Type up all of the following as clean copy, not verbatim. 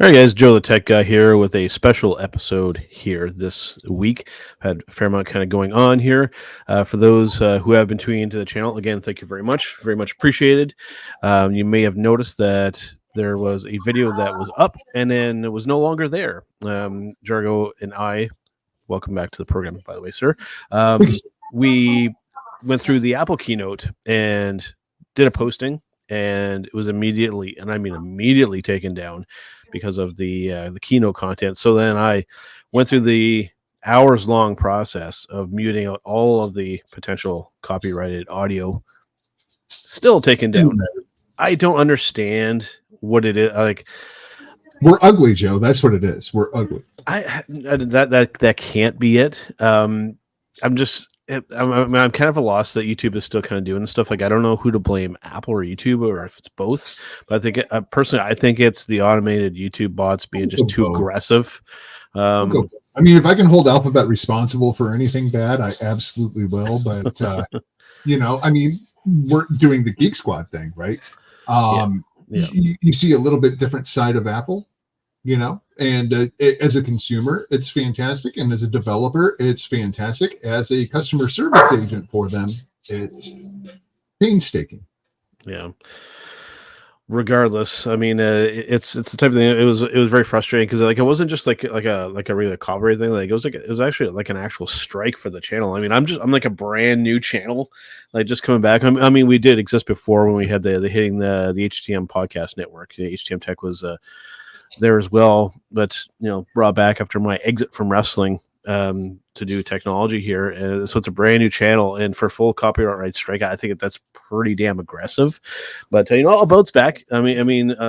All right, guys, Joe the Tech Guy here with a special episode here this week. Had a fair amount kind of going on here. For those who have been tuning into the channel, again, thank you very much appreciated. You may have noticed that there was a video that was up and then it was no longer there. Jargo and I, welcome back to the program, by the way, sir. We went through the Apple keynote and did a posting, and it was immediately, and I mean immediately, taken down because of the keynote content. So then I went through the hours long process of muting out all of the potential copyrighted audio. Still taken down. I don't understand what it is. Like, we're ugly, Joe. That's what it is. We're ugly. That can't be it. I'm kind of a loss that YouTube is still kind of doing stuff. Like, I don't know who to blame, Apple or YouTube, or if it's both. But I think personally, I think it's the automated YouTube bots being just too aggressive. I mean, if I can hold Alphabet responsible for anything bad, I absolutely will. But I mean, we're doing the Geek Squad thing, right? You see a little bit different side of Apple, and as a consumer, it's fantastic. And as a developer, it's fantastic. As a customer service agent for them, it's painstaking. Yeah. Regardless, I mean, it's the type of thing. It was very frustrating because it wasn't just like a really copyright thing. Like it was actually like an actual strike for the channel. I mean, I'm like a brand new channel, like just coming back. I mean, we did exist before when we had the hitting the HTM podcast network. HTM Tech was there as well, but brought back after my exit from wrestling to do technology here, and so it's a brand new channel, and for full copyright strike, I think that's pretty damn aggressive. But I'll bounce back. I think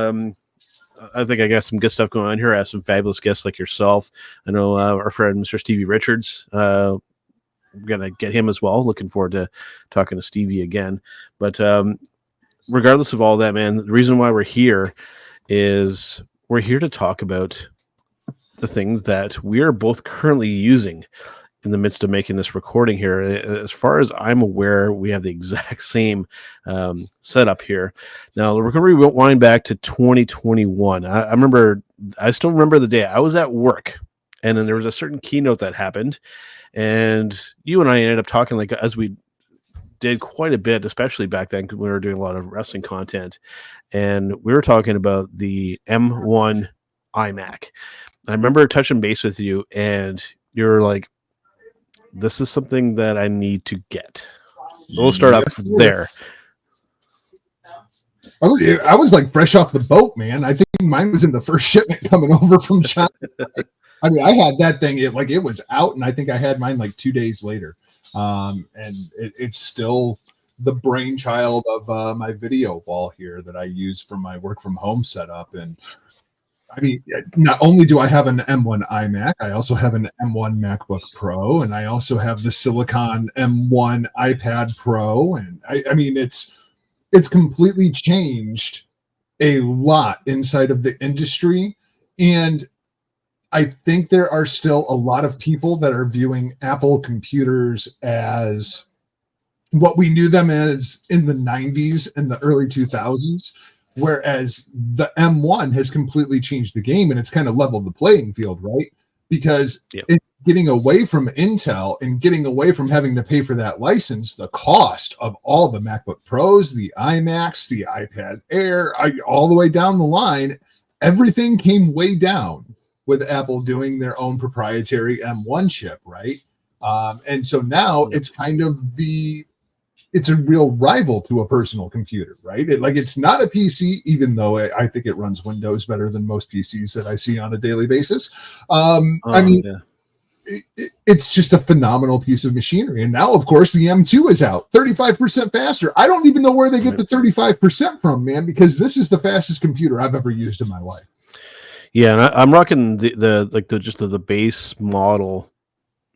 I got some good stuff going on here. I have some fabulous guests like yourself. I know our friend Mr. Stevie Richards. We're gonna get him as well. Looking forward to talking to Stevie again. But regardless of all that, man, the reason why we're here is we're here to talk about the thing that we are both currently using in the midst of making this recording here. As far as I'm aware, we have the exact same setup here. Now, we're going to rewind back to 2021. I still remember the day I was at work, and then there was a certain keynote that happened, and you and I ended up talking, like, as we did quite a bit, especially back then, because we were doing a lot of wrestling content, and we were talking about the M1 iMac. I remember touching base with you, and you're like, this is something that I need to get. We'll start up there. I was like fresh off the boat, man. I think mine was in the first shipment coming over from China. I mean, I had that thing, it was out, and I think I had mine like 2 days later. And it's still the brainchild of my video wall here that I use for my work from home setup. And I mean, not only do I have an M1 iMac, I also have an M1 MacBook Pro, and I also have the Silicon M1 iPad Pro. And I mean, it's completely changed a lot inside of the industry. And I think there are still a lot of people that are viewing Apple computers as what we knew them as in the 90s and the early 2000s. Whereas the M1 has completely changed the game, and it's kind of leveled the playing field, right? Because it's getting away from Intel and getting away from having to pay for that license, the cost of all the MacBook Pros, the iMacs, the iPad Air, all the way down the line, everything came way down with Apple doing their own proprietary M1 chip, right? And so now it's kind of it's a real rival to a personal computer, right? It's not a PC, even though I think it runs Windows better than most PCs that I see on a daily basis. It's just a phenomenal piece of machinery. And now, of course, the M2 is out 35% faster. I don't even know where they get the 35% from, man, because this is the fastest computer I've ever used in my life. Yeah, and I'm rocking the base model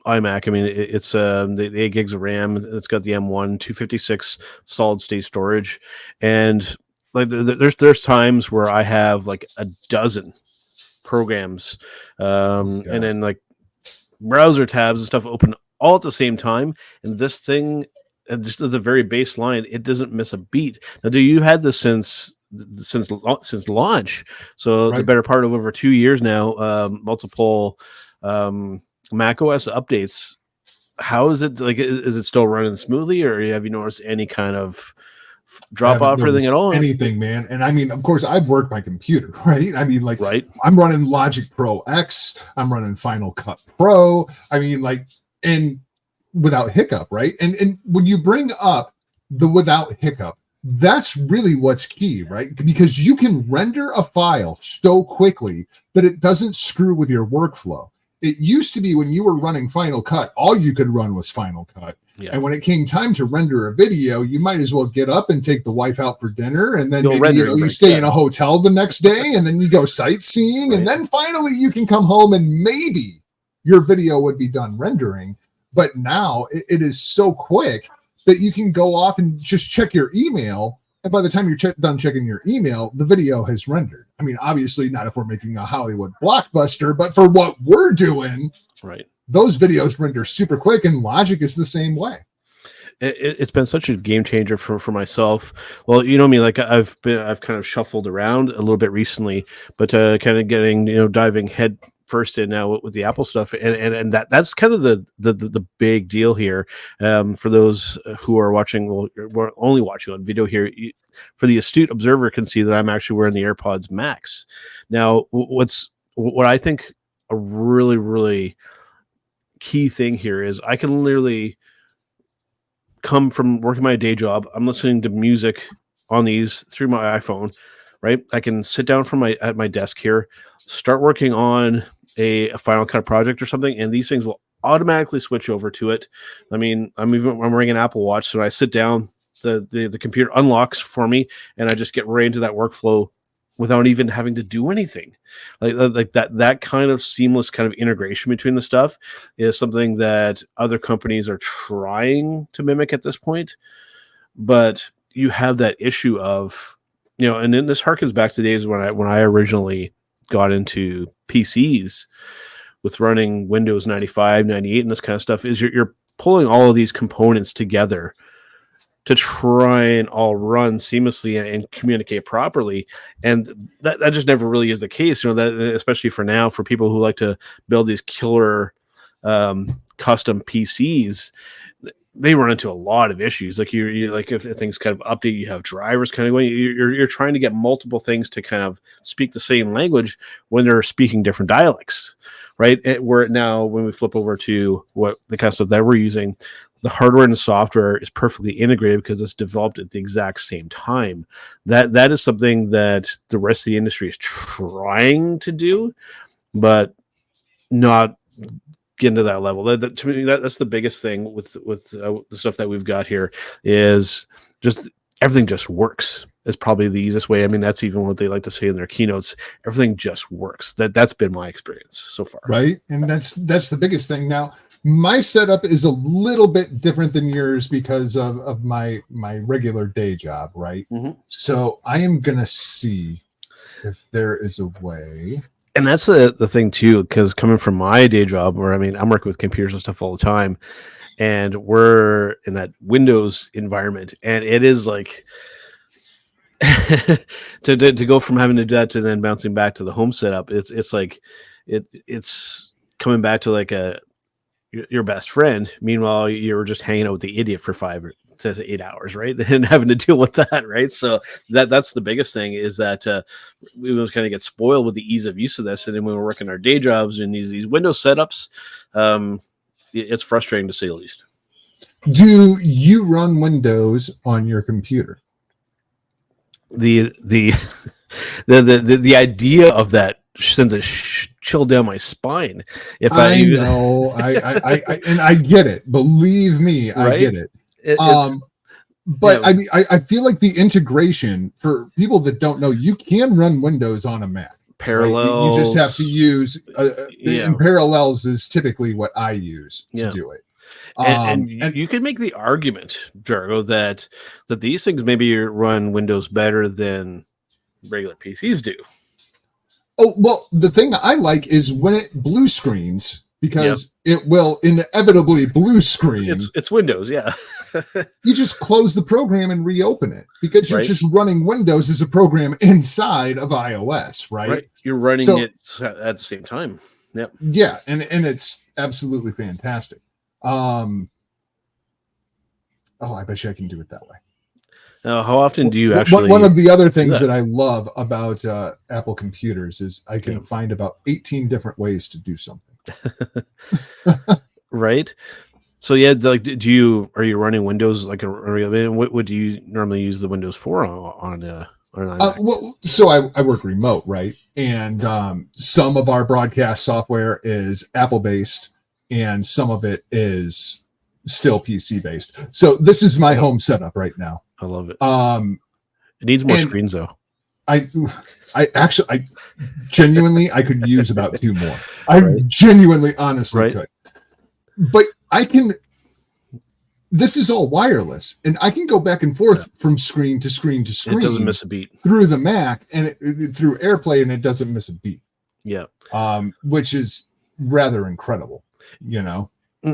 iMac. I mean, it's the 8 gigs of RAM. It's got the M1 256 solid state storage, and like there's times where I have like a dozen programs, and then like browser tabs and stuff open all at the same time. And this thing, just at the very baseline, it doesn't miss a beat. Now, do you had this since since launch. So the Right. better part of over 2 years now, multiple Mac OS updates. How is it like? Is it still running smoothly, or have you noticed any kind of I drop haven't off or anything noticed at all? anything, man. And I mean, of course, I've worked my computer, right? I mean, like, Right. I'm running Logic Pro X, I'm running Final Cut Pro. I mean, like, and without hiccup, right? And when you bring up the without hiccup, that's really what's key, right? Because you can render a file so quickly that it doesn't screw with your workflow. It used to be when you were running Final Cut, all you could run was Final Cut. Yeah. And when it came time to render a video, you might as well get up and take the wife out for dinner, and then maybe you stay in a hotel the next day, and then you go sightseeing, and then finally you can come home and maybe your video would be done rendering. But now it is so quick that you can go off and just check your email, and by the time you're done checking your email, the video has rendered. I mean, obviously not if we're making a Hollywood blockbuster, but for what we're doing, right, those videos render super quick, and Logic is the same way. It's been such a game changer for myself. Well, you know me, like I've kind of shuffled around a little bit recently, but kind of getting, diving head first in now with the Apple stuff, and that's kind of the big deal here. For those who are watching, well, we're only watching on video here. For the astute observer can see that I'm actually wearing the AirPods Max. Now, what I think a really, really key thing here is I can literally come from working my day job. I'm listening to music on these through my iPhone, right? I can sit down at my desk here, start working on a Final Cut project or something, and these things will automatically switch over to it. I mean, I'm wearing an Apple Watch, so when I sit down, the computer unlocks for me, and I just get right into that workflow without even having to do anything. Like that kind of seamless kind of integration between the stuff is something that other companies are trying to mimic at this point. But you have that issue of, and then this harkens back to the days when I originally got into PCs with running Windows 95, 98 and this kind of stuff, is you're pulling all of these components together to try and all run seamlessly and communicate properly. And that just never really is the case, that especially for now, for people who like to build these killer custom PCs, they run into a lot of issues. Like you like if things kind of update, you have drivers kind of going, you're trying to get multiple things to kind of speak the same language when they're speaking different dialects, right? Where now when we flip over to what the kind of stuff that we're using, the hardware and the software is perfectly integrated because it's developed at the exact same time. That is something that the rest of the industry is trying to do, but not get to that level. That to me, that's the biggest thing with the stuff that we've got here is just everything just works. Is probably the easiest way. I mean, that's even what they like to say in their keynotes. Everything just works. That's been my experience so far. Right, and that's the biggest thing. Now, my setup is a little bit different than yours because of my regular day job, right? Mm-hmm. So I am gonna see if there is a way. And that's the thing too, because coming from my day job, where I'm working with computers and stuff all the time, and we're in that Windows environment, and it is like to go from having to do that to then bouncing back to the home setup. It's like it's coming back to like your best friend. Meanwhile, you were just hanging out with the idiot for 5 to 8 hours, right? And having to deal with that, right? So that's the biggest thing is that we was kind of get spoiled with the ease of use of this, and then when we're working our day jobs and these Windows setups, it's frustrating to say the least. Do you run Windows on your computer? The idea of that sends a chill down my spine. If I know, I and I get it. Believe me, right? I get it. But yeah. I mean, I feel like the integration for people that don't know, you can run Windows on a Mac. Parallels. Right? You just have to use and Parallels is typically what I use to do it. And you could make the argument, Jargo, that these things maybe run Windows better than regular PCs do. Oh, well, the thing I like is when it blue screens, because it will inevitably blue screen. It's Windows, yeah. You just close the program and reopen it because you're Right. just running Windows as a program inside of iOS, right? Right. You're running it at the same time. Yep. Yeah, and it's absolutely fantastic. I bet you I can do it that way. Now, how often do you actually? One of the other things that I love about Apple computers is I can find about 18 different ways to do something. Right. So yeah, like, are you running Windows like what do you normally use the Windows for on an iMac? Well, so I work remote, right? And some of our broadcast software is Apple based, and some of it is still PC based. So this is my home setup right now. I love it. It needs more screens though. I genuinely I could use about 2 more. I genuinely, honestly could. But this is all wireless, and I can go back and forth from screen to screen to screen. It doesn't miss a beat through the Mac and through AirPlay, and it doesn't miss a beat. Yeah. Which is rather incredible, you know.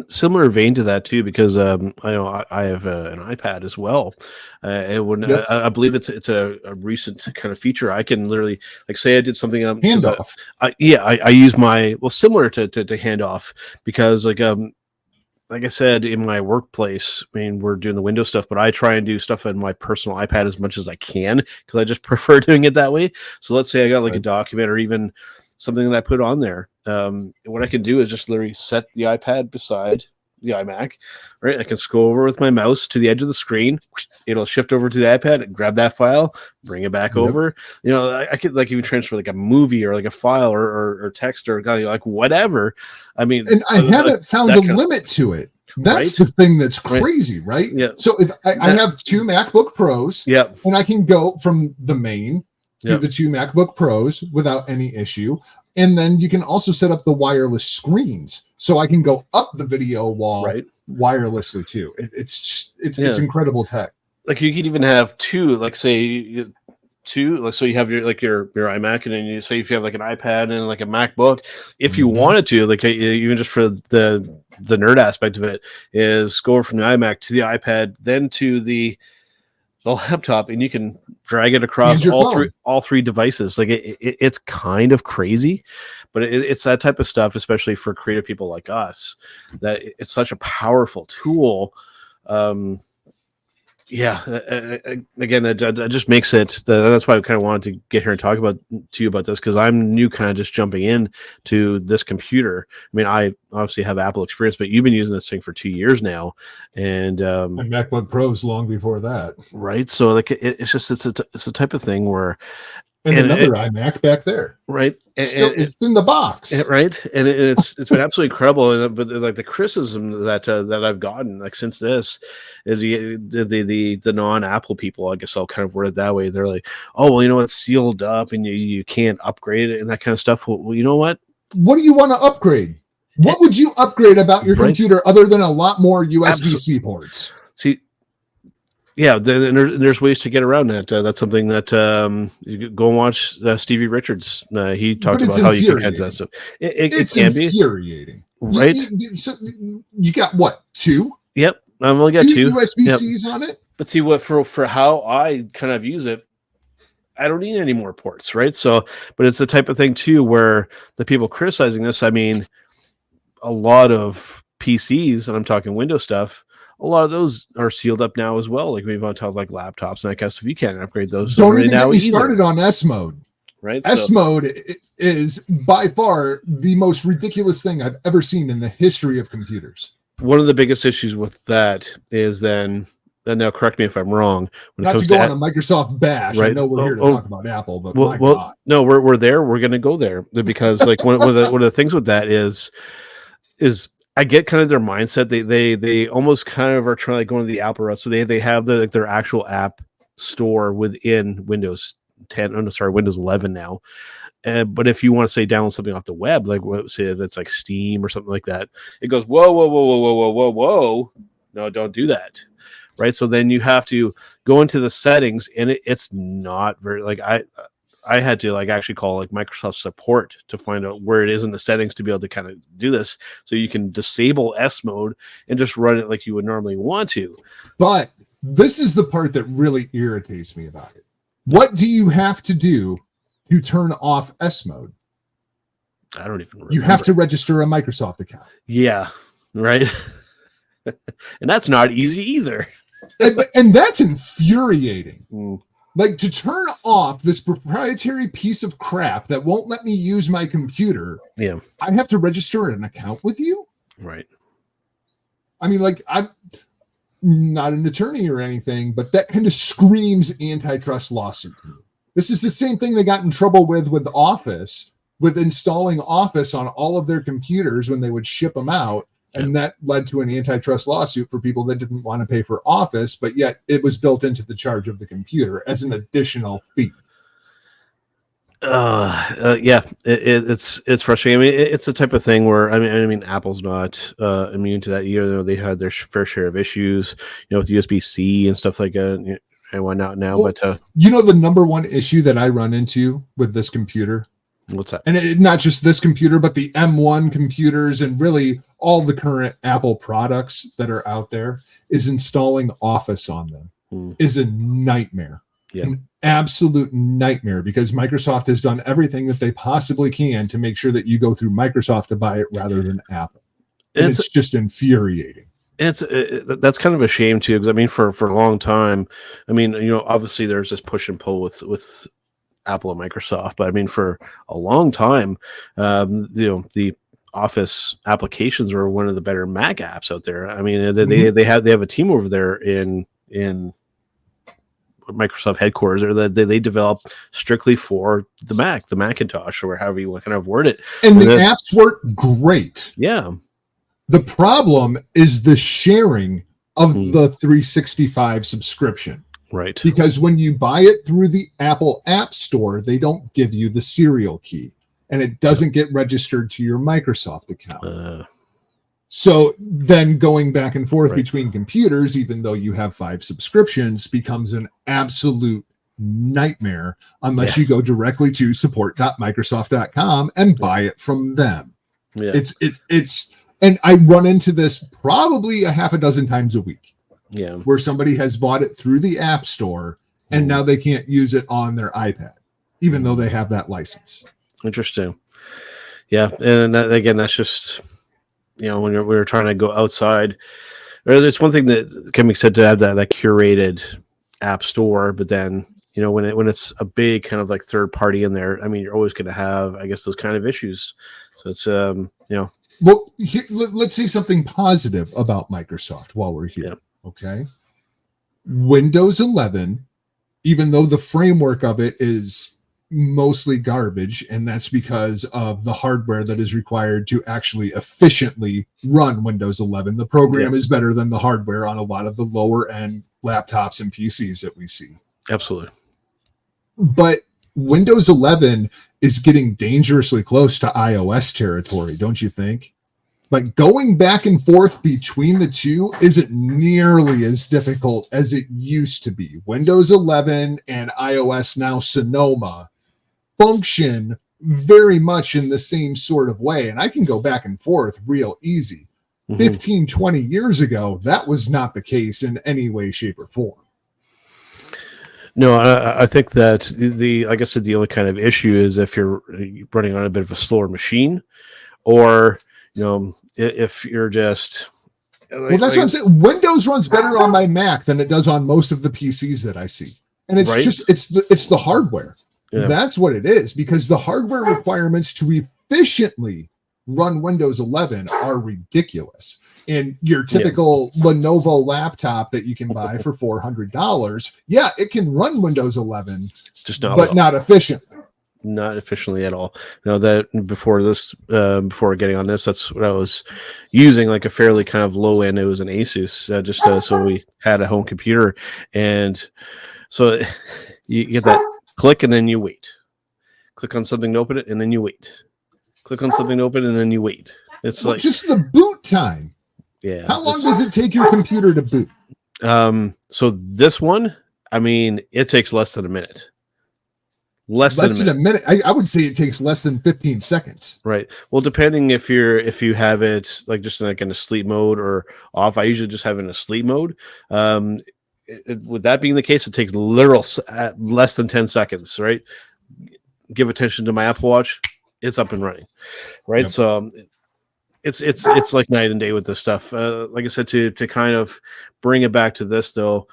Similar vein to that too, because I know I have an iPad as well. I believe it's a recent kind of feature. I can literally, like, say I did something handoff. I use similar to handoff, because like I said, in my workplace, I mean, we're doing the Windows stuff, but I try and do stuff on my personal iPad as much as I can because I just prefer doing it that way. So let's say I got like a document or even something that I put on there. What I can do is just literally set the iPad beside the iMac, right? I can scroll over with my mouse to the edge of the screen. It'll shift over to the iPad and grab that file, bring it back over. You know, I could like even transfer like a movie or like a file or text or like whatever. I mean, and I haven't found a limit to it. That's the thing that's crazy, right? Yeah. So if I have 2 MacBook Pros, and I can go from the main to the 2 MacBook Pros without any issue. And then you can also set up the wireless screens, so I can go up the video wall wirelessly too. It's incredible tech. Like you could even have 2, like say 2, like so you have your iMac, and then you say if you have like an iPad and like a MacBook, if you wanted to, like even just for the nerd aspect of it, is go over from the iMac to the iPad, then to the laptop, and you can drag it across all three devices. Like it's kind of crazy, but it's that type of stuff, especially for creative people like us, that it's such a powerful tool. Again, that just makes it. That's why I kind of wanted to get here and talk to you about this, because I'm new, kind of just jumping in to this computer. I mean, I obviously have Apple experience, but you've been using this thing for 2 years now, and MacBook Pros long before that, right? So like it's a type of thing where. And another iMac back there, right? It's in the box, right? And it's been absolutely incredible. But like the criticism that I've gotten like since this is the non-Apple people, I guess I'll kind of word it that way. They're like, oh well, you know, it's sealed up and you can't upgrade it and that kind of stuff. Well, you know what? What do you want to upgrade? What would you upgrade about your computer other than a lot more USB-C ports? See. Yeah, there's ways to get around that. That's something that you go and watch Stevie Richards. He talked about how you can catch that stuff. It can be infuriating, right? You got what, 2? Yep, I've only got 2 USB-Cs on it. But see, what for how I kind of use it, I don't need any more ports, right? So, but it's the type of thing too where the people criticizing this. I mean, a lot of PCs, and I'm talking Windows stuff. A lot of those are sealed up now as well. Like we've on top of like laptops, and I guess if you can't upgrade those, don't even get me started on S mode. Right, S mode is by far the most ridiculous thing I've ever seen in the history of computers. One of the biggest issues with that is then, and now correct me if I'm wrong. When Not to go on a Microsoft bash. Right? I know we're here to talk about Apple, but my God. No, we're there. We're going to go there because like one of the things with that is. I get kind of their mindset. They almost kind of are trying to go into the Apple route. So they have their actual app store within Windows 10. Oh no, sorry, Windows 11 now. But if you want to say download something off the web, like say that's like Steam or something like that, it goes whoa. No, don't do that. Right. So then you have to go into the settings, and it's not very like I had to like actually call like Microsoft support to find out where it is in the settings to be able to kind of do this. So you can disable S mode and just run it like you would normally want to. But this is the part that really irritates me about it. What do you have to do to turn off S mode? I don't even remember. You have to register a Microsoft account. Yeah, right. And that's not easy either. And that's infuriating. Mm. Like, to turn off this proprietary piece of crap that won't let me use my computer. Yeah. I have to register an account with you? Right. I mean, like, I'm not an attorney or anything, but that kind of screams antitrust lawsuit to me. This is the same thing they got in trouble with Office, with installing Office on all of their computers when they would ship them out. And that led to an antitrust lawsuit for people that didn't want to pay for Office, but yet it was built into the charge of the computer as an additional fee. Yeah, it's frustrating. I mean, it's the type of thing where I mean, Apple's not immune to that either. They had their fair share of issues, with USB-C and stuff like that and whatnot now. Well, but the number one issue that I run into with this computer. What's that? And not just this computer, but the M1 computers and really all the current Apple products that are out there is installing Office on them is a nightmare. Yeah. An absolute nightmare, because Microsoft has done everything that they possibly can to make sure that you go through Microsoft to buy it rather than Apple. And it's just infuriating. That's kind of a shame too, because I mean, for a long time, I mean, obviously there's this push and pull with Apple and Microsoft, but I mean, for a long time, the Office applications were one of the better Mac apps out there. I mean, they have a team over there in Microsoft headquarters that they develop strictly for the Mac, the Macintosh, or however you kind of word it. And the apps work great. Yeah. The problem is the sharing of the 365 subscription. Right. Because when you buy it through the Apple App Store, they don't give you the serial key, and it doesn't get registered to your Microsoft account. So then going back and forth between computers, even though you have 5 subscriptions, becomes an absolute nightmare unless you go directly to support.microsoft.com and buy it from them. Yeah. It's and I run into this probably a half a dozen times a week. Yeah, where somebody has bought it through the App Store and now they can't use it on their iPad, even though they have that license. Interesting. Yeah, and again, that's just when we're trying to go outside. Or there's one thing that can be said to have that curated App Store, but then when it's a big kind of like third party in there, I mean, you're always going to have, I guess, those kind of issues. So it's Well, let's say something positive about Microsoft while we're here. Yeah. Okay. Windows 11, even though the framework of it is mostly garbage, and that's because of the hardware that is required to actually efficiently run Windows 11, the program is better than the hardware on a lot of the lower end laptops and PCs that we see. Absolutely. But Windows 11 is getting dangerously close to iOS territory, don't you think? Like, going back and forth between the two isn't nearly as difficult as it used to be. Windows 11 and iOS, now Sonoma, function very much in the same sort of way. And I can go back and forth real easy. 15, 20 years ago, that was not the case in any way, shape, or form. No, I think that like I said, the only kind of issue is if you're running on a bit of a slower machine, or if you're just well, that's what I'm saying. Windows runs better on my Mac than it does on most of the PCs that I see, and it's just it's the hardware. Yeah. That's what it is, because the hardware requirements to efficiently run Windows 11 are ridiculous. And your typical Lenovo laptop that you can buy for $400, it can run Windows 11, not efficiently. Not efficiently at all. That before getting on this, that's what I was using, like a fairly kind of low end. It was an Asus, so we had a home computer, and so you get that click and then you wait. Click on something to open it and then you wait. Click on something to open and then you wait. It's like just the boot time. Yeah. How long does it take your computer to boot? So this one, I mean, it takes less than a minute. Less than a minute. I would say it takes less than 15 seconds. Right. Well, depending if you have it like just like in a sleep mode or off, I usually just have it in a sleep mode. With that being the case, it takes literal less than 10 seconds. Right. Give attention to my Apple Watch, it's up and running. Right. Yep. So it's like night and day with this stuff. Like I said, to kind of bring it back to this though,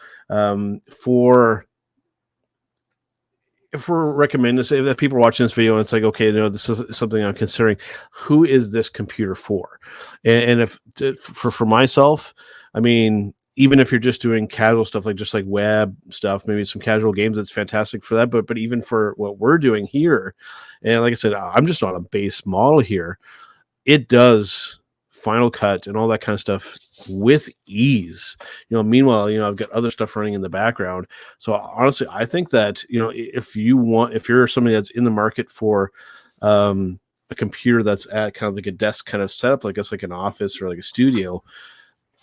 if we're recommending this, if people are watching this video and it's like, okay, this is something I'm considering, who is this computer for? And if for myself, I mean, even if you're just doing casual stuff, like just like web stuff, maybe some casual games, it's fantastic for that. But even for what we're doing here, and like I said, I'm just on a base model here. It does Final Cut and all that kind of stuff with ease. Meanwhile, I've got other stuff running in the background. So honestly, I think that, if you're somebody that's in the market for a computer that's at kind of like a desk kind of setup, like it's like an office or like a studio,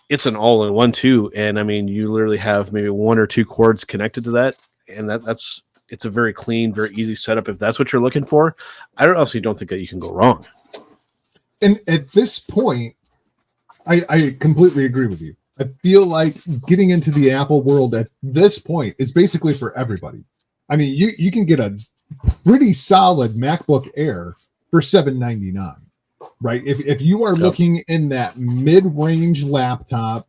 it's an all-in-one too. And I mean, you literally have maybe one or two cords connected to that, and it's a very clean, very easy setup. If that's what you're looking for, I honestly don't think that you can go wrong. And at this point, I completely agree with you. I feel like getting into the Apple world at this point is basically for everybody. I mean, you can get a pretty solid MacBook Air for $799, right? If you are looking in that mid-range laptop,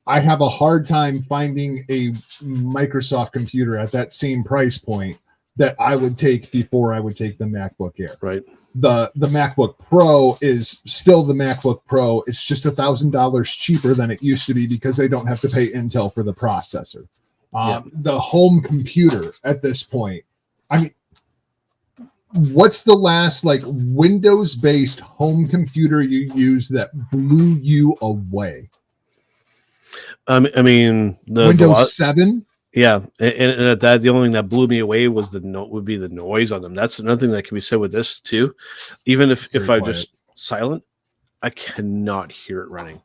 I have a hard time finding a Microsoft computer at that same price point that I would take before I would take the MacBook Air. Right. The MacBook Pro is still the MacBook Pro. It's just $1,000 cheaper than it used to be because they don't have to pay Intel for the processor. The home computer at this point, I mean, what's the last like Windows-based home computer you used that blew you away? I mean, Windows 7. Yeah, and at that, the only thing that blew me away was would be the noise on them. That's another thing that can be said with this too. Even if I just silent, I cannot hear it running.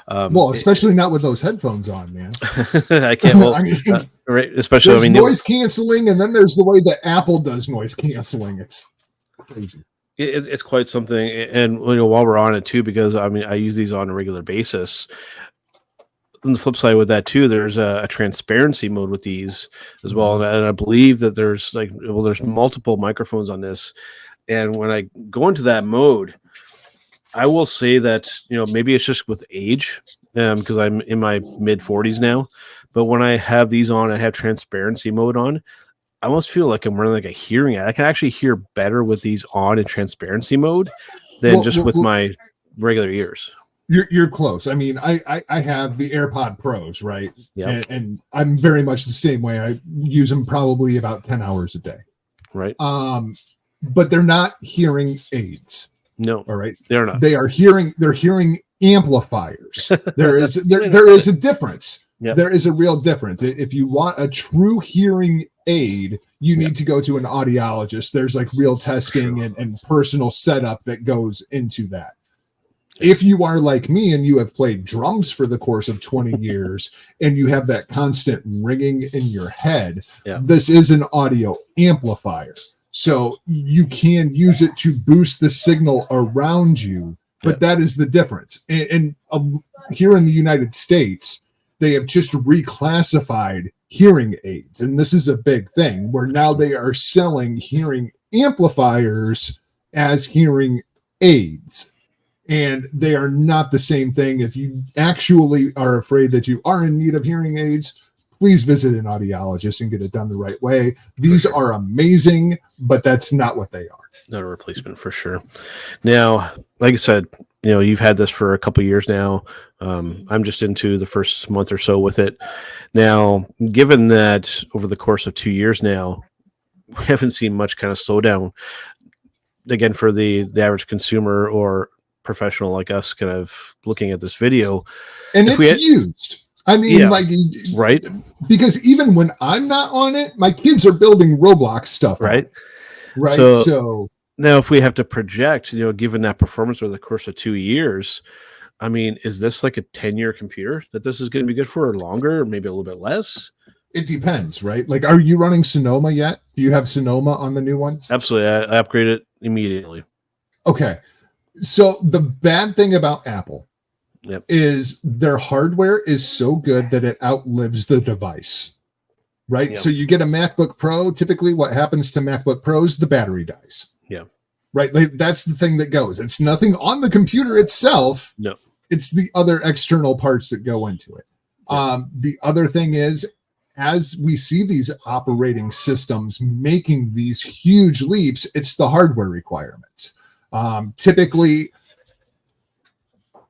Well, especially not with those headphones on, man. I can't. Well, I mean, right. Especially, there's noise canceling, and then there's the way that Apple does noise canceling. It's crazy. It's quite something. And while we're on it too, because I mean, I use these on a regular basis. On the flip side with that too, there's a transparency mode with these as well, and I believe that there's multiple microphones on this. And when I go into that mode, I will say that maybe it's just with age, because I'm in my mid 40s now. But when I have these on, I have transparency mode on. I almost feel like I'm running like a hearing aid. I can actually hear better with these on in transparency mode than with my regular ears. You're close. I mean, I have the AirPod Pros, right? Yeah. And I'm very much the same way. I use them probably about 10 hours a day. Right. But they're not hearing aids. No. All right. They're not. They're hearing amplifiers. There is a difference. Yep. There is a real difference. If you want a true hearing aid, you need to go to an audiologist. There's like real testing and personal setup that goes into that. If you are like me and you have played drums for the course of 20 years and you have that constant ringing in your head, this is an audio amplifier. So you can use it to boost the signal around you, but that is the difference. And here in the United States, they have just reclassified hearing aids. And this is a big thing where now they are selling hearing amplifiers as hearing aids. And they are not the same thing. If you actually are afraid that you are in need of hearing aids, please visit an audiologist and get it done the right way. These are amazing, but that's not what they are. Not a replacement for sure. Now, like I said, you've had this for a couple of years now. I'm just into the first month or so with it. Now, given that over the course of 2 years now, we haven't seen much kind of slowdown. Again, for the average consumer or professional like us kind of looking at this video, and it's used. I mean, right? Because even when I'm not on it, my kids are building Roblox stuff, right? Right. So now, if we have to project, given that performance over the course of 2 years, I mean, is this like a 10-year computer that this is going to be good for, or longer, or maybe a little bit less? It depends, right? Like, are you running Sonoma yet? Do you have Sonoma on the new one? Absolutely. I upgraded it immediately. Okay. So the bad thing about Apple is their hardware is so good that it outlives the device, right? Yep. So you get a MacBook Pro. Typically what happens to MacBook Pros, the battery dies. Yeah. Right. Like, that's the thing that goes. It's nothing on the computer itself. No. It's the other external parts that go into it. Yeah. The other thing is, as we see these operating systems making these huge leaps, it's the hardware requirements. Typically,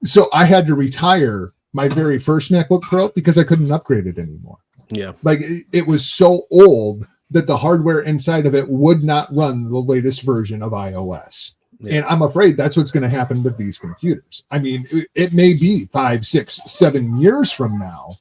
so I had to retire my very first MacBook Pro because I couldn't upgrade it anymore. Yeah. Like, it was so old that the hardware inside of it would not run the latest version of iOS. Yeah. And I'm afraid that's what's going to happen with these computers. I mean, it may be 5, 6, 7 years from now.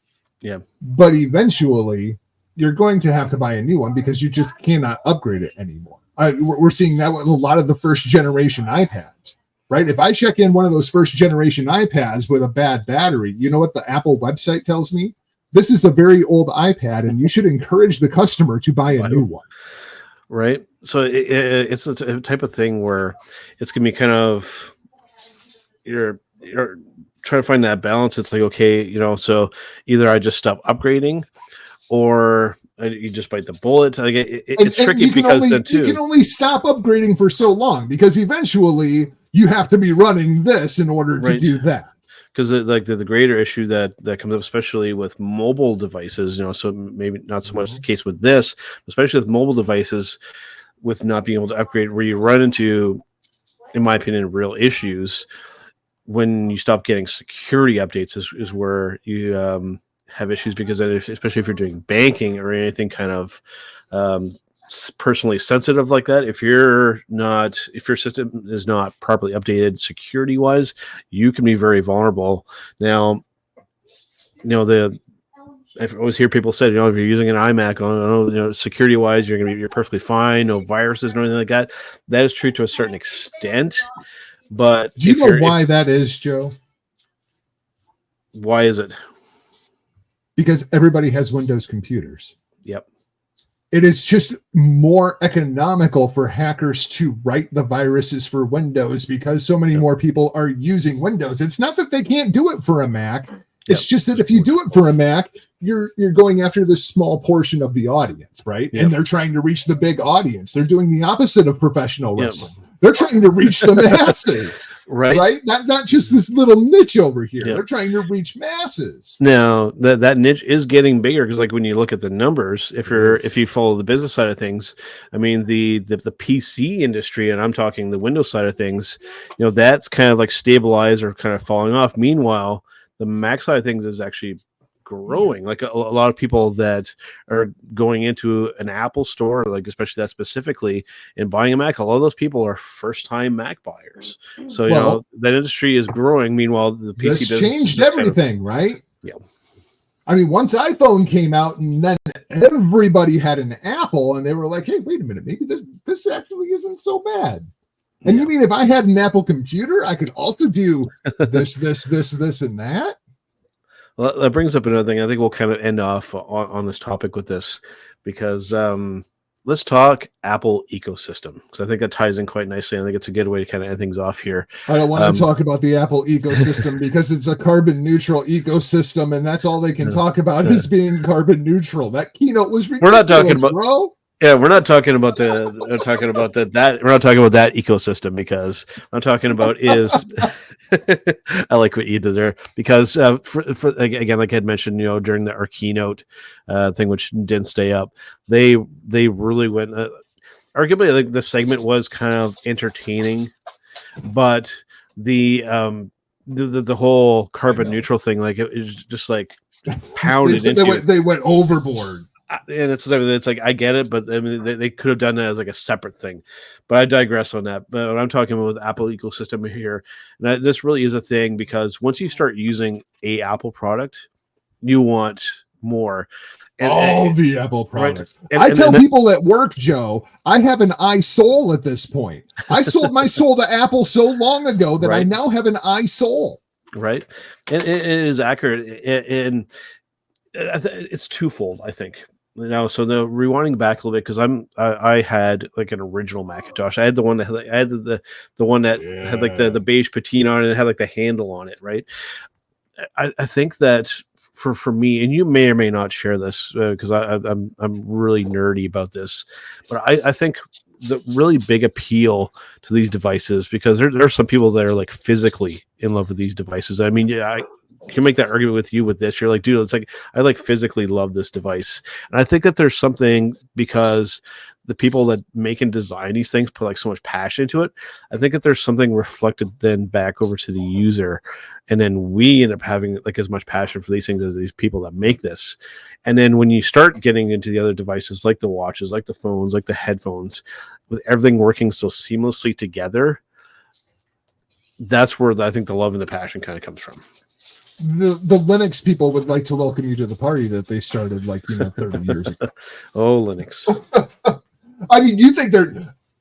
Yeah. But eventually you're going to have to buy a new one because you just cannot upgrade it anymore. We're seeing that with a lot of the first generation iPads, right? If I check in one of those first generation iPads with a bad battery, you know what the Apple website tells me? This is a very old iPad and you should encourage the customer to buy a new one. Right. So it's a type of thing where it's going to be kind of, you're trying to find that balance. It's like, okay, so either I just stop upgrading or you just bite the bullet. Like it's tricky because then too, you can only stop upgrading for so long because eventually you have to be running this in order to do that. Because like the greater issue that comes up, especially with mobile devices, so maybe not so much the case with this, especially with mobile devices, with not being able to upgrade, where you run into, in my opinion, real issues when you stop getting security updates is where you have issues, because then especially if you're doing banking or anything kind of personally sensitive like that, if your system is not properly updated security wise, you can be very vulnerable. Now, I always hear people say, if you're using an iMac, security wise, you're perfectly fine, no viruses, no anything like that. That is true to a certain extent. But do you know why that is, Joe? Why is it? Because everybody has Windows computers. Yep. It is just more economical for hackers to write the viruses for Windows because so many more people are using Windows. It's not that they can't do it for a Mac. It's just that if you do it for a Mac, you're going after this small portion of the audience, right? Yep. And they're trying to reach the big audience. They're doing the opposite of professional wrestling. Yep. They're trying to reach the masses, right? Not just this little niche over here. Yep. They're trying to reach masses. Now that niche is getting bigger because, like, when you look at the numbers, if you follow the business side of things, I mean the PC industry, and I'm talking the Windows side of things, that's kind of like stabilized or kind of falling off. Meanwhile, the Mac side of things is actually growing. Like a lot of people that are going into an Apple store, like especially that specifically, and buying a Mac, a lot of those people are first-time Mac buyers. So that industry is growing. Meanwhile, the PC business changed everything, right? Yeah. I mean, once iPhone came out, and then everybody had an Apple, and they were like, "Hey, wait a minute, maybe this actually isn't so bad." And you mean if I had an Apple computer, I could also do this, and that? Well, that brings up another thing. I think we'll kind of end off on this topic with this, because let's talk Apple ecosystem, because I think that ties in quite nicely. I think it's a good way to kind of end things off here. I don't want to talk about the Apple ecosystem because it's a carbon neutral ecosystem, and that's all they can talk about is being carbon neutral. That keynote was ridiculous. We're not talking about, bro. Yeah, we're not talking about that. We're not talking about that ecosystem, because what I'm talking about is I like what you did there, because for again, like I had mentioned, during our keynote thing, which didn't stay up, they really went. Arguably, like the segment was kind of entertaining, but the whole carbon neutral thing, like it was just like pounded into. They went overboard. And it's like, I get it, but I mean, they could have done that as like a separate thing. But I digress on that. But what I'm talking about with Apple ecosystem here, and this really is a thing, because once you start using a Apple product, you want more. And the Apple products. Right? I tell people at work, Joe, I have an iSoul at this point. I sold my soul to Apple so long ago that I now have an iSoul. Right. And it is accurate. And it's twofold, I think. Now, so the rewinding back a little bit, because I had like an original Macintosh. I had the one that I had the one that had like the Yeah. beige patina on it, and it had like the handle on it, right? I think that for me, and you may or may not share this because I'm really nerdy about this, but I think the really big appeal to these devices, because there are some people that are like physically in love with these devices. I mean, yeah, I can make that argument with you with this. You're like, dude, it's like I like physically love this device, and I think that there's something because the people that make and design these things put like so much passion into it. I think that there's something reflected then back over to the user, and then we end up having like as much passion for these things as these people that make this. And then when you start getting into the other devices like the watches, like the phones, like the headphones, with everything working so seamlessly together, that's where I think the love and the passion kind of comes from. The Linux people would like to welcome you to the party that they started 30 years ago. Oh, Linux. I mean, you think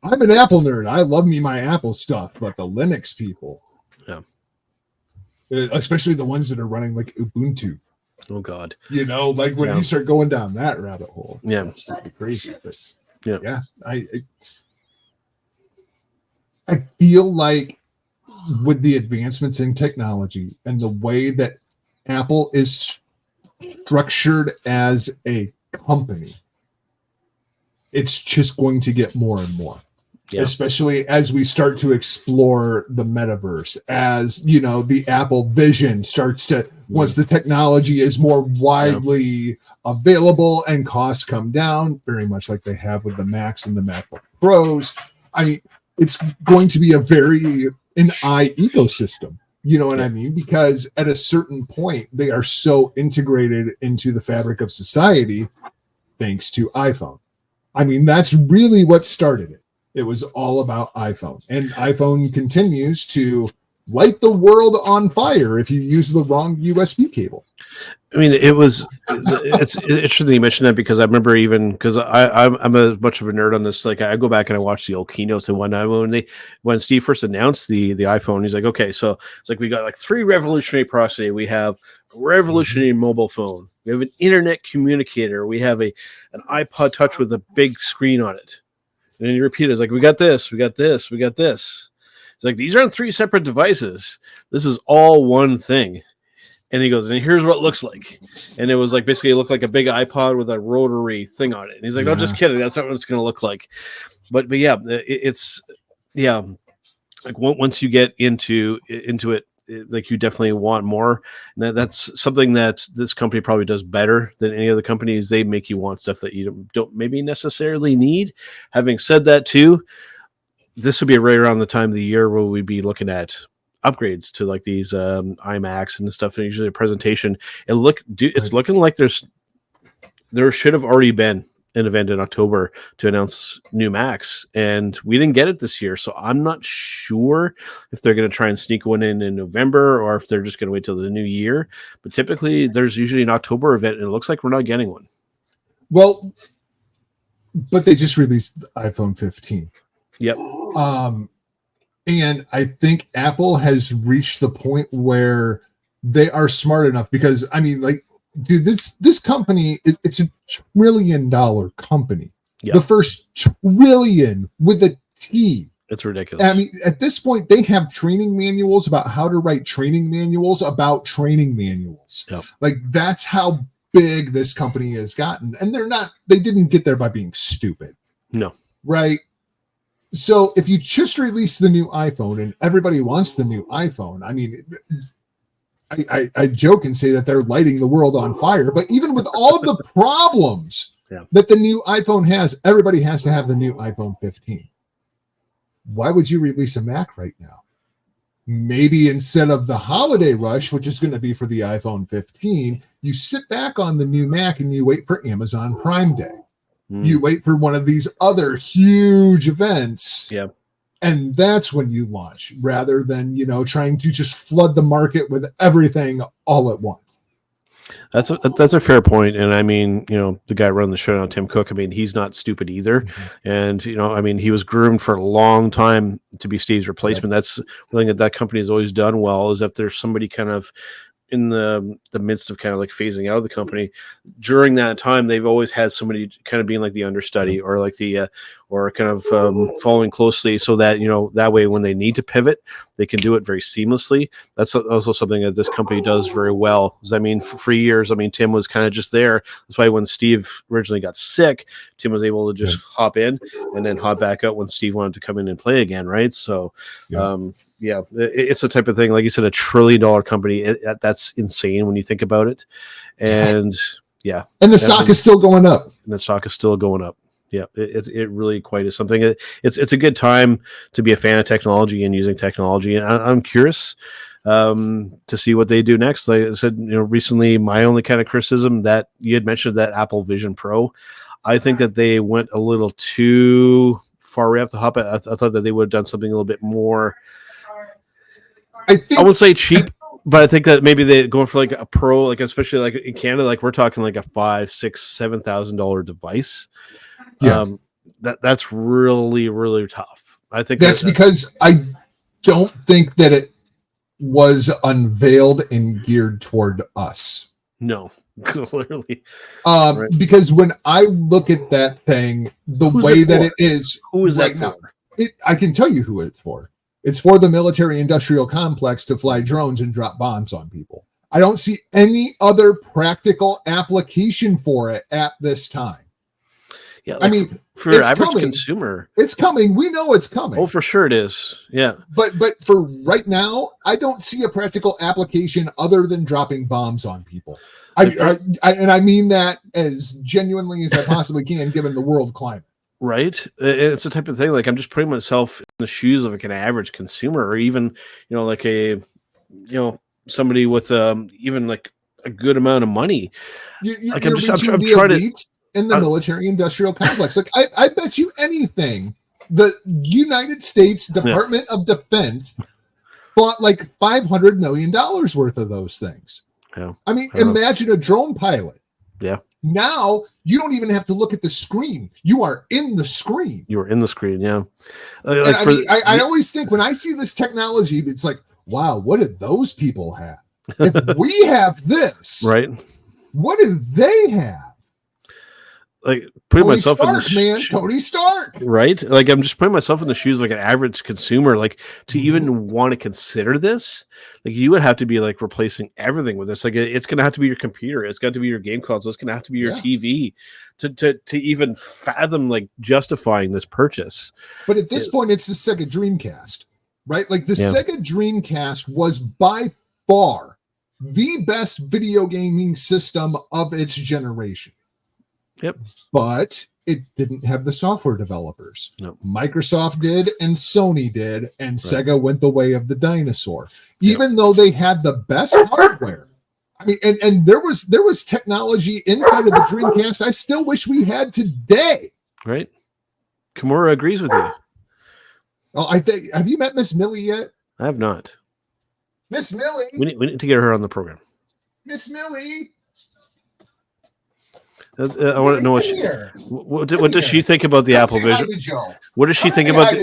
I'm an Apple nerd. I love me my Apple stuff, but the Linux people, yeah, especially the ones that are running like Ubuntu. Oh God. Like when you start going down that rabbit hole, yeah, it's crazy. But yeah, I feel like with the advancements in technology and the way that Apple is structured as a company, it's just going to get more and more, especially as we start to explore the metaverse, as the Apple Vision starts to, once the technology is more widely available and costs come down, very much like they have with the Macs and the MacBook Pros. I mean, it's going to be an ecosystem. You know what I mean? Because at a certain point, they are so integrated into the fabric of society, thanks to iPhone. I mean, that's really what started it. It was all about iPhone. And iPhone continues to light the world on fire if you use the wrong USB cable. I mean, it's interesting you mentioned that, because I remember, even because I'm a much of a nerd on this. Like, I go back and I watch the old keynotes, and when Steve first announced the iPhone, he's like, okay, so it's like we got like 3 revolutionary products today. We have a revolutionary mobile phone. We have an internet communicator. We have an iPod Touch with a big screen on it. And then you repeat it. It's like, we got this, we got this, we got this. It's like, these aren't 3 separate devices. This is all one thing. And he goes, and here's what it looks like. And it was like, basically, it looked like a big iPod with a rotary thing on it. And he's like, no, just kidding. That's not what it's going to look like. But yeah, like once you get into it, like, you definitely want more. And that's something that this company probably does better than any other companies. They make you want stuff that you don't maybe necessarily need. Having said that too, this would be right around the time of the year where we'd be looking at upgrades to like these iMacs and stuff. And usually a presentation, it's looking like there should have already been an event in October to announce new Macs, and we didn't get it this year. So I'm not sure if they're going to try and sneak one in November, or if they're just going to wait till the new year. But typically there's usually an October event, and it looks like we're not getting one. Well, but they just released the iPhone 15. Yep. And I think Apple has reached the point where they are smart enough, because I mean, like, dude, this company it's $1 trillion company. Yep. The first trillion with a T. It's ridiculous. I mean, at this point, they have training manuals about how to write training manuals about training manuals. Yep. Like, that's how big this company has gotten. And they didn't get there by being stupid. No. Right? So if you just release the new iPhone and everybody wants the new iPhone, I mean, I joke and say that they're lighting the world on fire, but even with all the problems that the new iPhone has, everybody has to have the new iPhone 15. Why would you release a Mac right now? Maybe instead of the holiday rush, which is going to be for the iPhone 15, you sit back on the new Mac and you wait for Amazon Prime Day. You wait for one of these other huge events. Yep. And that's when you launch, rather than, trying to just flood the market with everything all at once. That's a fair point. And I mean, the guy running the show now, Tim Cook, I mean, he's not stupid either. Mm-hmm. And, I mean, he was groomed for a long time to be Steve's replacement. Right. That's one thing that company has always done well, is that there's somebody kind of in the midst of kind of like phasing out of the company. During that time, they've always had somebody kind of being like the understudy or like the or kind of following closely, so that that way when they need to pivot, they can do it very seamlessly. That's also something that this company does very well. I mean, for years, I mean, Tim was kind of just there. That's why when Steve originally got sick, Tim was able to just hop in and then hop back out when Steve wanted to come in and play again, right? So it's the type of thing, like you said, $1 trillion company. That's insane when you think about it. And and the stock is still going up. And the stock is still going up. Yeah, it really quite is something. It's a good time to be a fan of technology and using technology. And I'm curious to see what they do next. Like I said, recently, my only kind of criticism that you had mentioned, that Apple Vision Pro, I think that they went a little too far right off the hop. I thought that they would have done something a little bit more. I would say cheap, but I think that maybe they going for like a pro, like especially like in Canada, like we're talking like a $5,000, $6,000, $7,000 device. Yeah, that's really, really tough. I think that's because I don't think that it was unveiled and geared toward us. No, clearly. Right. Because when I look at that thing, the way that it is, who is that for? I can tell you who it's for. It's for the military-industrial complex to fly drones and drop bombs on people. I don't see any other practical application for it at this time. Yeah, like I mean, for your average consumer, it's coming. We know it's coming. Oh, for sure it is. Yeah, but for right now, I don't see a practical application other than dropping bombs on people. And I mean that as genuinely as I possibly can, given the world climate. Right. It's the type of thing, like I'm just putting myself in the shoes of like an average consumer, or even, like somebody with even like a good amount of money. Like I'm trying to in the military industrial complex. Like I bet you anything, the United States Department of Defense bought like $500 million worth of those things. Yeah. I mean, imagine a drone pilot. Yeah. Now you don't even have to look at the screen. You are in the screen. You are in the screen. Yeah. I always think when I see this technology, it's like, wow, what did those people have? If we have this, right? What do they have? Like putting myself in Tony Stark, right? Like I'm just putting myself in the shoes of like an average consumer, like to even want to consider this, like you would have to be like replacing everything with this. Like it's going to have to be your computer, it's got to be your game console, it's going to have to be your TV to even fathom like justifying this purchase. But at this point, it's the Sega Dreamcast, right? Like the Sega Dreamcast was by far the best video gaming system of its generation. Yep. But it didn't have the software developers. No. Microsoft did and Sony did, and Sega went the way of the dinosaur. Even though they had the best hardware. I mean, and there was technology inside of the Dreamcast I still wish we had today. Right. Kimura agrees with you. Oh, I think, have you met Miss Millie yet? I have not. Miss Millie. We need to get her on the program. Miss Millie. I want to know what does she think about the Apple Vision? What does she think about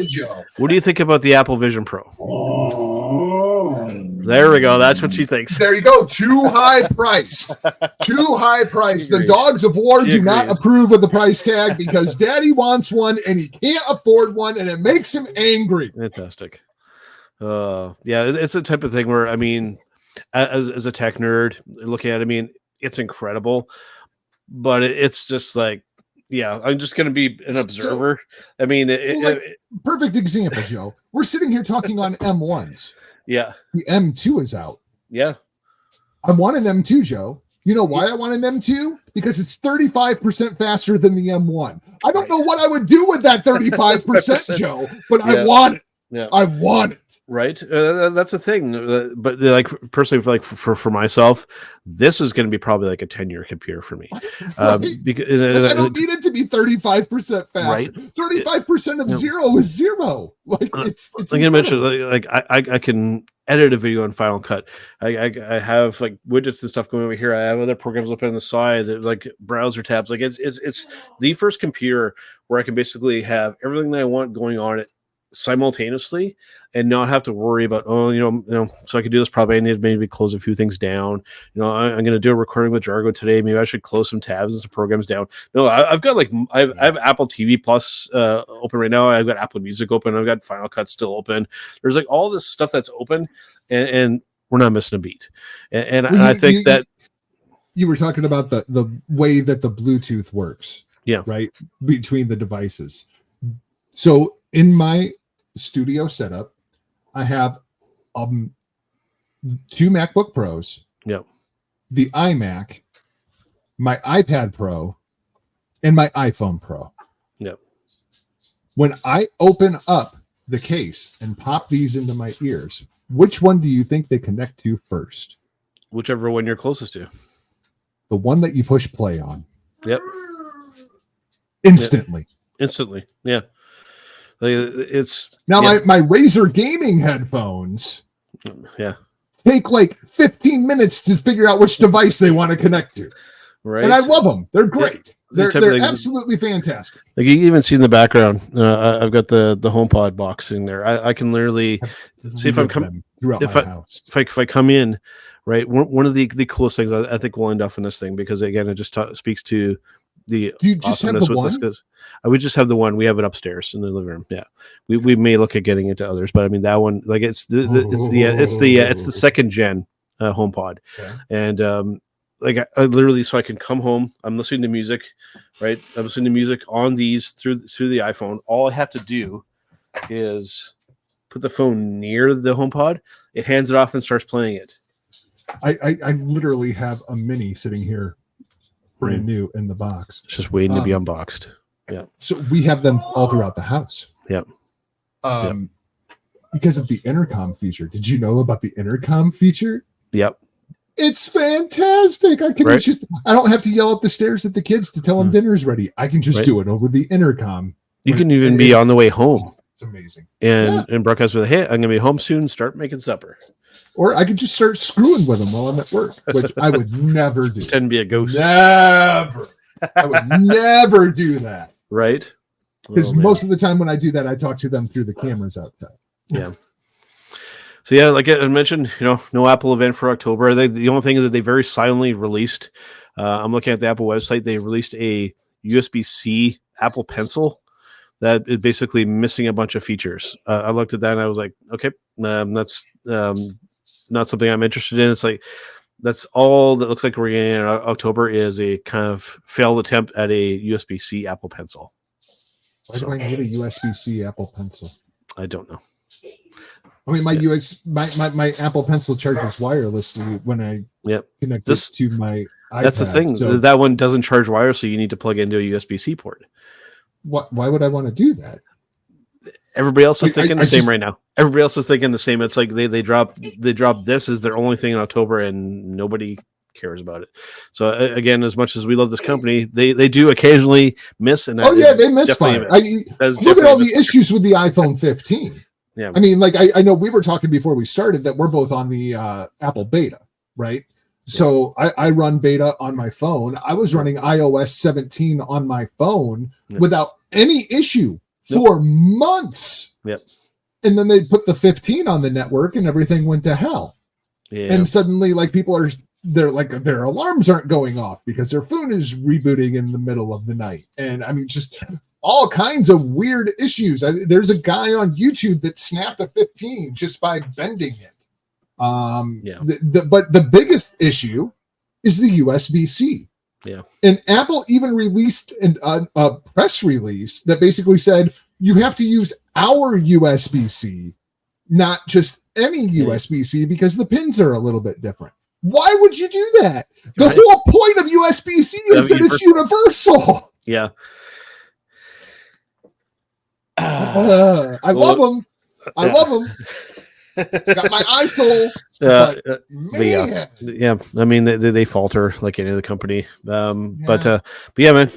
what do you think about the Apple Vision Pro? There we go. That's what she thinks. There you go. Too high price. Too high price. The dogs of war do not approve of the price tag because Daddy wants one and he can't afford one, and it makes him angry. Fantastic. It's the type of thing where, I mean, as a tech nerd looking at it, I mean, it's incredible. But it's just like, I'm just going to be an observer. I mean, perfect example, Joe. We're sitting here talking on M1s. Yeah. The M2 is out. Yeah. I want an M2, Joe. You know why I want an M2? Because it's 35% faster than the M1. I don't know what I would do with that 35%, Joe, but I want it. Yeah. I want it. Right. That's the thing. But like personally, like for myself, this is going to be probably like a 10-year computer for me. Because I don't need it to be 35% faster. Right. 35% of zero is zero. Like it's like I mentioned, like I can edit a video in Final Cut. I have like widgets and stuff going over here. I have other programs up on the side, like browser tabs. Like it's the first computer where I can basically have everything that I want going on it simultaneously and not have to worry about, so I could do this. Probably I need to maybe close a few things down. I'm going to do a recording with Jargo today. Maybe I should close some tabs and some programs down. No, I've got I have Apple TV Plus open right now. I've got Apple Music open. I've got Final Cut still open. There's like all this stuff that's open, and we're not missing a beat. And I think that you were talking about the way that the Bluetooth works. Yeah. Right. Between the devices. So in my studio setup, I have 2 MacBook Pros. Yep. The iMac, my iPad Pro, and my iPhone Pro. Yep. When I open up the case and pop these into my ears, which one do you think they connect to first? Whichever one you're closest to. The one that you push play on. Yep. Instantly. Yeah. It's now my Razer gaming headphones. Yeah. Take like 15 minutes to figure out which device they want to connect to. Right. And I love them. They're great. Yeah. They're absolutely fantastic. Like you even see in the background, I've got the HomePod box in there. I can literally see if I'm coming throughout my house. If I come in, right. One of the coolest things I think we'll end up in this thing, because again, it just speaks to the. Do you just have the one? I would just have the one. We have it upstairs in the living room. Yeah, we may look at getting into others, but I mean that one, like it's the second gen HomePod, okay. And like I literally, so I can come home. I'm listening to music, right? I'm listening to music on these through the iPhone. All I have to do is put the phone near the HomePod. It hands it off and starts playing it. I literally have a mini sitting here, brand new in the box. It's just waiting to be unboxed. Yeah. So we have them all throughout the house. Yep. Because of the intercom feature. Did you know about the intercom feature? Yep. It's fantastic. I don't have to yell up the stairs at the kids to tell them dinner's ready. I can just do it over the intercom. You can even be on the way home. It's amazing. And broadcast with, hey, I'm going to be home soon. Start making supper. Or I could just start screwing with them while I'm at work, which I would never do. Pretend to be a ghost. Never. I would never do that. Right? Because most of the time when I do that, I talk to them through the cameras outside. Yeah. So yeah, like I mentioned, no Apple event for October. The only thing is that they very silently released. I'm looking at the Apple website. They released a USB-C Apple Pencil that is basically missing a bunch of features. I looked at that and I was like, okay, that's not something I'm interested in. It's like that's all that looks like we're getting in October is a kind of failed attempt at a USB-C Apple Pencil. Why do I need a USB-C Apple Pencil? I don't know. I mean, my Apple Pencil charges wirelessly when I connect this to my iPad. That's the thing. So that one doesn't charge wirelessly. You need to plug into a USB-C port. Why would I want to do that? Everybody else is thinking the same right now. Everybody else is thinking the same. It's like they dropped this as their only thing in October, and nobody cares about it. So again, as much as we love this company, they do occasionally miss. And they misfire. Look at all the issues with the iPhone 15. Yeah, I mean, like I know we were talking before we started that we're both on the Apple beta, right? So I run beta on my phone. I was running iOS 17 on my phone without any issue for months. Yep. And then they put the 15 on the network and everything went to hell. Yeah. And suddenly like their alarms aren't going off because their phone is rebooting in the middle of the night. And I mean, just all kinds of weird issues. There's a guy on YouTube that snapped a 15 just by bending it. But the biggest issue is the USB-C. Yeah. And Apple even released a press release that basically said you have to use our USB-C, not just any USB-C, because the pins are a little bit different. Why would you do that? The whole point of USB-C is that it's universal. Yeah. I love them. I love them. Got my ISO. Yeah. I mean, they falter like any other company. But yeah, man.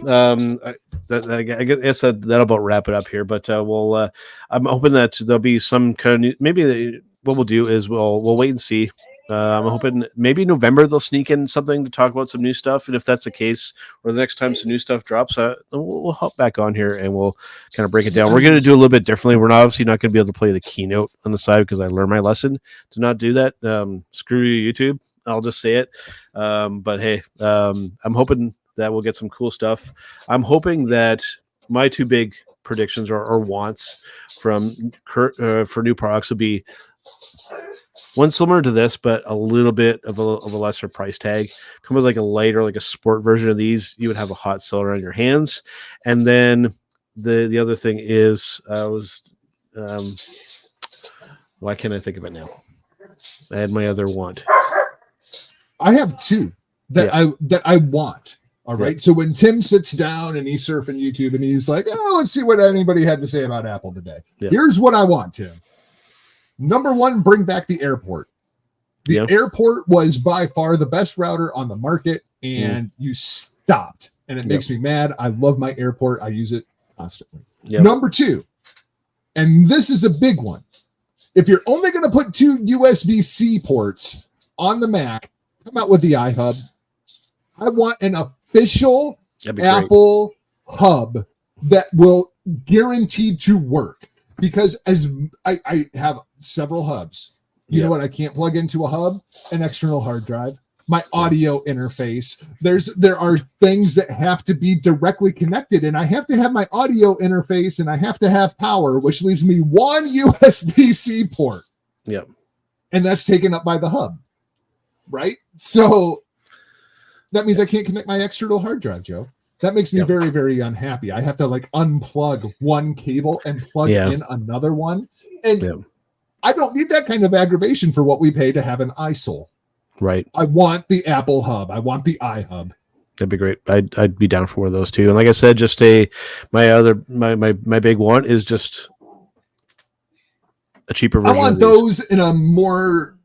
I guess that'll about wrap it up here. But I'm hoping that there'll be some kind of maybe what we'll do is we'll wait and see I'm hoping maybe November they'll sneak in something to talk about some new stuff, and if that's the case, or the next time some new stuff drops, we'll hop back on here and we'll kind of break it down. We're going to do a little bit differently. We're obviously not going to be able to play the keynote on the side because I learned my lesson to not do that. Screw you, YouTube. I'll just say it. But hey, I'm hoping that we'll get some cool stuff. I'm hoping that my two big predictions or wants from Kurt for new products will be one similar to this, but a little bit of a lesser price tag. Come with like a lighter, like a sport version of these. You would have a hot cylinder on your hands. And then the other thing is, why can't I think of it now? I had my other want. I have two that I want. All right. So when Tim sits down and he's surfing YouTube and he's like, oh, let's see what anybody had to say about Apple today. Here's what I want, Tim. Number one, bring back the airport. The airport was by far the best router on the market, and you stopped. And it makes me mad. I love my airport. I use it constantly. Number two, and this is a big one. If you're only going to put 2 USB-C ports on the Mac, come out with the iHub. I want an official Apple hub that will guaranteed to work. Because as I have several hubs, you know what I can't plug into a hub? An external hard drive, my audio interface. There are things that have to be directly connected, and I have to have my audio interface, and I have to have power, which leaves me one USB-C port. Yep. And that's taken up by the hub, right? So that means I can't connect my external hard drive, Joe. That makes me very, very unhappy. I have to like unplug one cable and plug in another one. And I don't need that kind of aggravation for what we pay to have an iSole. Right. I want the Apple hub. I want the iHub. That'd be great. I'd be down for one of those too. And like I said, just my big one is just a cheaper version. I want those in a more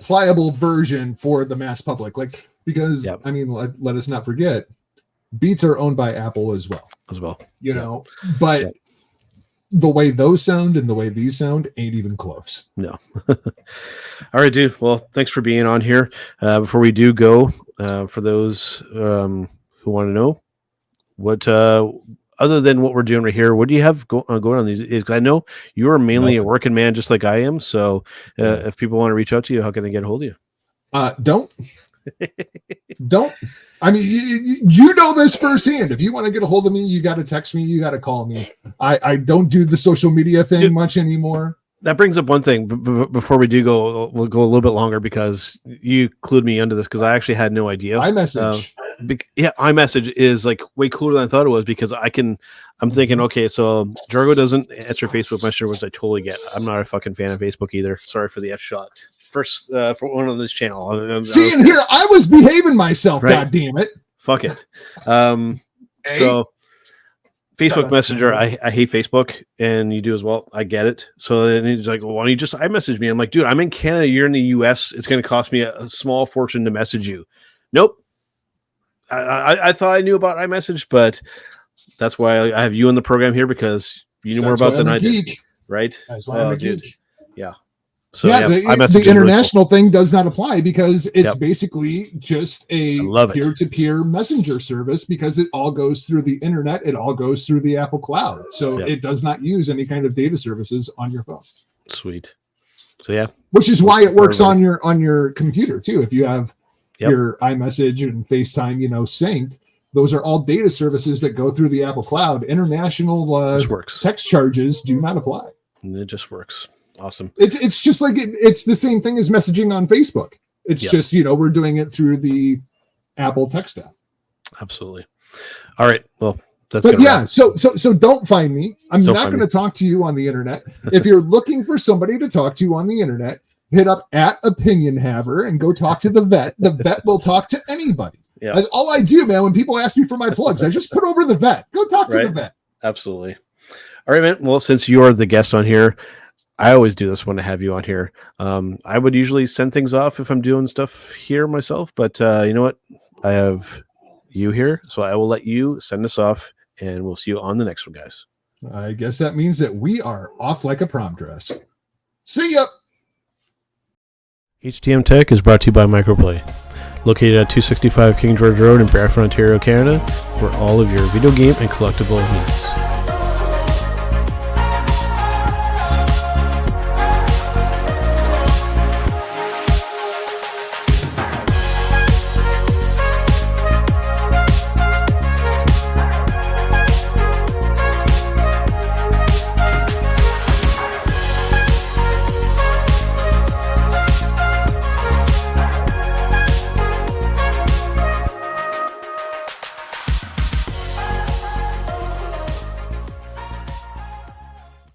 pliable version for the mass public. Like, because I mean, let us not forget, Beats are owned by Apple as well. You know, but the way those sound and the way these sound ain't even close. No. All right, dude. Well, thanks for being on here. Before we do go, for those who want to know what, other than what we're doing right here, what do you have going on these? Because I know you are mainly a working man, just like I am. So, if people want to reach out to you, how can they get a hold of you? Don't. I mean, you know this firsthand. If you want to get a hold of me, you got to text me. You got to call me. I don't do the social media thing much anymore. That brings up one thing. Before we do go, we'll go a little bit longer because you clued me into this because I actually had no idea. iMessage. iMessage is like way cooler than I thought it was because I'm thinking, okay, so Jargo doesn't answer Facebook Messenger, which I totally get. I'm not a fucking fan of Facebook either. Sorry for the F shot. First for one on this channel. See, and here I was behaving myself. Right. God damn it! Fuck it. So Facebook Messenger, I hate Facebook, and you do as well. I get it. So then he's like, well, "Why don't you just iMessage me?" I'm like, "Dude, I'm in Canada. You're in the US. It's going to cost me a small fortune to message you." Nope. I thought I knew about iMessage, but that's why I have you in the program here because you knew more about than I did. Right? That's why I'm a geek. Yeah. So the international thing does not apply because it's basically just a peer-to-peer messenger service because it all goes through the internet. It all goes through the Apple Cloud. So it does not use any kind of data services on your phone. Sweet. So which is why it works on your computer too. If you have your iMessage and FaceTime, synced, those are all data services that go through the Apple Cloud. International text charges do not apply. And it just works. Awesome. It's just like it's the same thing as messaging on Facebook. It's just we're doing it through the Apple text app. Absolutely. All right. Well, that's so don't find me. I'm not going to talk to you on the internet. If you're looking for somebody to talk to on the internet, hit up @OpinionHaver and go talk to the vet. The vet will talk to anybody. Yeah. That's all I do, man. When people ask me for my plugs, I just put over the vet. Go talk to the vet. Absolutely. All right, man. Well, since you're the guest on here, I always do this when I have you on here. I would usually send things off if I'm doing stuff here myself, but you know what? I have you here, so I will let you send us off, and we'll see you on the next one, guys. I guess that means that we are off like a prom dress. See ya! HTM Tech is brought to you by Microplay, located at 265 King George Road in Brantford, Ontario, Canada, for all of your video game and collectible needs.